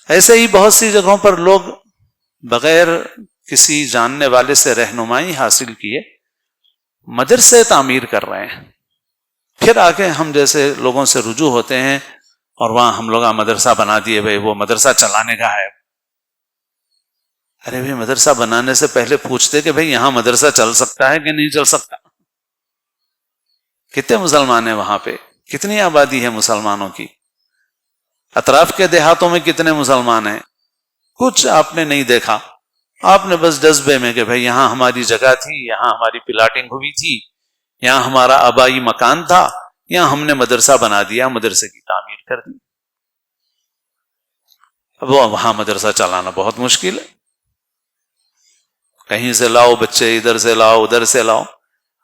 ایسے ہی بہت سی جگہوں پر لوگ بغیر کسی جاننے والے سے رہنمائی حاصل کیے مدرسے تعمیر کر رہے ہیں. پھر آگے ہم جیسے لوگوں سے رجوع ہوتے ہیں اور وہاں ہم لوگ مدرسہ بنا دیے، بھائی وہ مدرسہ چلانے کا ہے. ارے بھائی مدرسہ بنانے سے پہلے پوچھتے کہ بھائی یہاں مدرسہ چل سکتا ہے کہ نہیں چل سکتا. کتنے مسلمان ہیں وہاں پہ، کتنی آبادی ہے مسلمانوں کی، اطراف کے دیہاتوں میں کتنے مسلمان ہیں. کچھ آپ نے نہیں دیکھا، آپ نے بس جذبے میں کہ بھائی یہاں ہماری جگہ تھی، یہاں ہماری پلاٹنگ ہوئی تھی، یہاں ہمارا آبائی مکان تھا، یہاں ہم نے مدرسہ بنا دیا، مدرسے کی تعمیر کر دی. اب وہاں مدرسہ چلانا بہت مشکل ہے. کہیں سے لاؤ بچے، ادھر سے لاؤ ادھر سے لاؤ.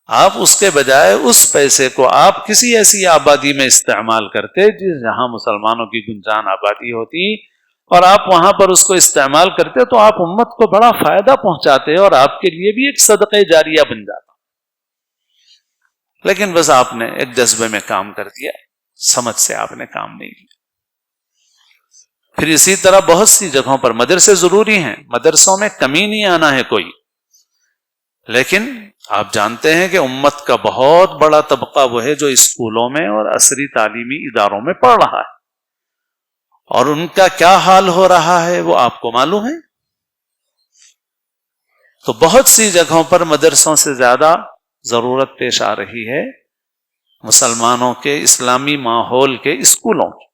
آپ اس کے بجائے اس پیسے کو آپ کسی ایسی آبادی میں استعمال کرتے جہاں مسلمانوں کی گنجان آبادی ہوتی، اور آپ وہاں پر اس کو استعمال کرتے تو آپ امت کو بڑا فائدہ پہنچاتے اور آپ کے لیے بھی ایک صدقہ جاریہ بن جاتا. لیکن بس آپ نے ایک جذبے میں کام کر دیا، سمجھ سے آپ نے کام نہیں کیا. پھر اسی طرح بہت سی جگہوں پر مدرسے ضروری ہیں، مدرسوں میں کمی نہیں آنا ہے کوئی، لیکن آپ جانتے ہیں کہ امت کا بہت بڑا طبقہ وہ ہے جو اسکولوں میں اور عصری تعلیمی اداروں میں پڑھ رہا ہے، اور ان کا کیا حال ہو رہا ہے وہ آپ کو معلوم ہے. تو بہت سی جگہوں پر مدرسوں سے زیادہ ضرورت پیش آ رہی ہے مسلمانوں کے اسلامی ماحول کے اسکولوں کی.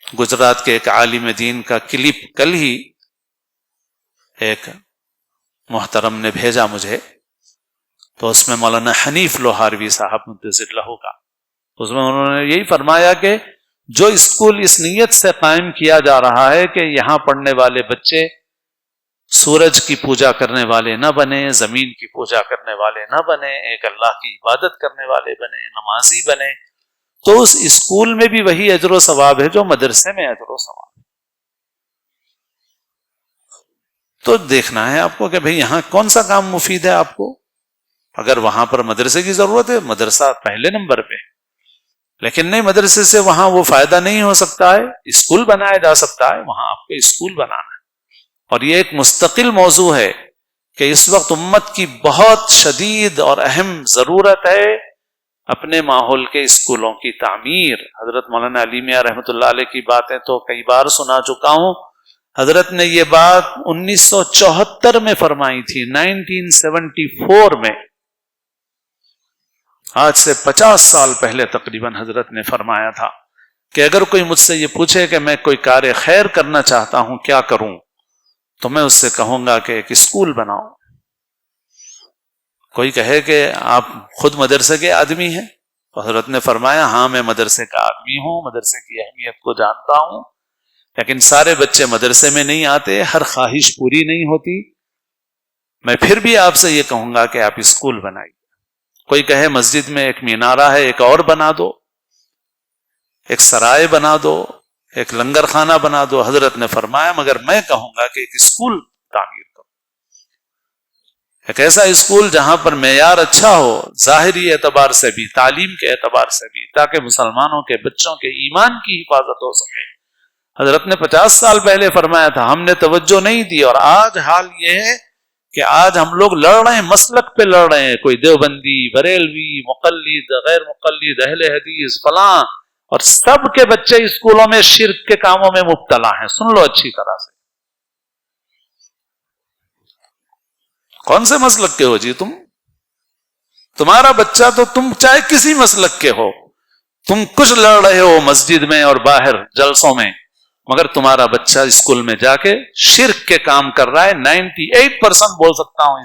گجرات کے ایک عالم دین کا کلپ کل ہی ایک محترم نے بھیجا مجھے، تو اس میں مولانا حنیف لوہاروی صاحب مدثر اللہ کا، اس میں انہوں نے یہی فرمایا کہ جو اسکول اس نیت سے قائم کیا جا رہا ہے کہ یہاں پڑھنے والے بچے سورج کی پوجا کرنے والے نہ بنے، زمین کی پوجا کرنے والے نہ بنے، ایک اللہ کی عبادت کرنے والے بنے، نمازی بنے، تو اس اسکول میں بھی وہی اجر و ثواب ہے جو مدرسے میں اجر و ثواب ہے. تو دیکھنا ہے آپ کو کہ بھئی یہاں کون سا کام مفید ہے آپ کو. اگر وہاں پر مدرسے کی ضرورت ہے، مدرسہ پہلے نمبر پہ، لیکن نہیں مدرسے سے وہاں وہ فائدہ نہیں ہو سکتا ہے، اسکول بنایا جا سکتا ہے، وہاں آپ کو اسکول بنانا ہے. اور یہ ایک مستقل موضوع ہے کہ اس وقت امت کی بہت شدید اور اہم ضرورت ہے اپنے ماحول کے اسکولوں کی تعمیر. حضرت مولانا علی میاں رحمۃ اللہ علیہ کی باتیں تو کئی بار سنا چکا ہوں. حضرت نے یہ بات 1974 میں فرمائی تھی، 1974 میں، آج سے 50 سال پہلے تقریباً حضرت نے فرمایا تھا کہ اگر کوئی مجھ سے یہ پوچھے کہ میں کوئی کار خیر کرنا چاہتا ہوں کیا کروں، تو میں اس سے کہوں گا کہ ایک اسکول بناؤ. کوئی کہے کہ آپ خود مدرسے کے آدمی ہیں، تو حضرت نے فرمایا ہاں میں مدرسے کا آدمی ہوں، مدرسے کی اہمیت کو جانتا ہوں، لیکن سارے بچے مدرسے میں نہیں آتے، ہر خواہش پوری نہیں ہوتی. میں پھر بھی آپ سے یہ کہوں گا کہ آپ اسکول بنائیے. کوئی کہے مسجد میں ایک مینارہ ہے، ایک اور بنا دو، ایک سرائے بنا دو، ایک لنگر خانہ بنا دو. حضرت نے فرمایا مگر میں کہوں گا کہ ایک اسکول تعمیر کرو، ایک ایسا اسکول جہاں پر معیار اچھا ہو، ظاہری اعتبار سے بھی، تعلیم کے اعتبار سے بھی، تاکہ مسلمانوں کے بچوں کے ایمان کی حفاظت ہو سکے. حضرت نے 50 سال پہلے فرمایا تھا، ہم نے توجہ نہیں دی، اور آج حال یہ ہے کہ آج ہم لوگ لڑ رہے ہیں، مسلک پہ لڑ رہے ہیں، کوئی دیوبندی، بریلوی، مقلد، غیر مقلد، اہل حدیث، فلاں، اور سب کے بچے اسکولوں میں شرک کے کاموں میں مبتلا ہیں. سن لو اچھی طرح سے، کون سے مسلک کے ہو جی تم؟ تمہارا بچہ تو تم چاہے کسی مسلک کے ہو، تم کچھ لڑ رہے ہو مسجد میں اور باہر جلسوں میں، مگر تمہارا بچہ اسکول میں جا کے شرک کے کام کر رہا ہے. 98% بول سکتا ہوں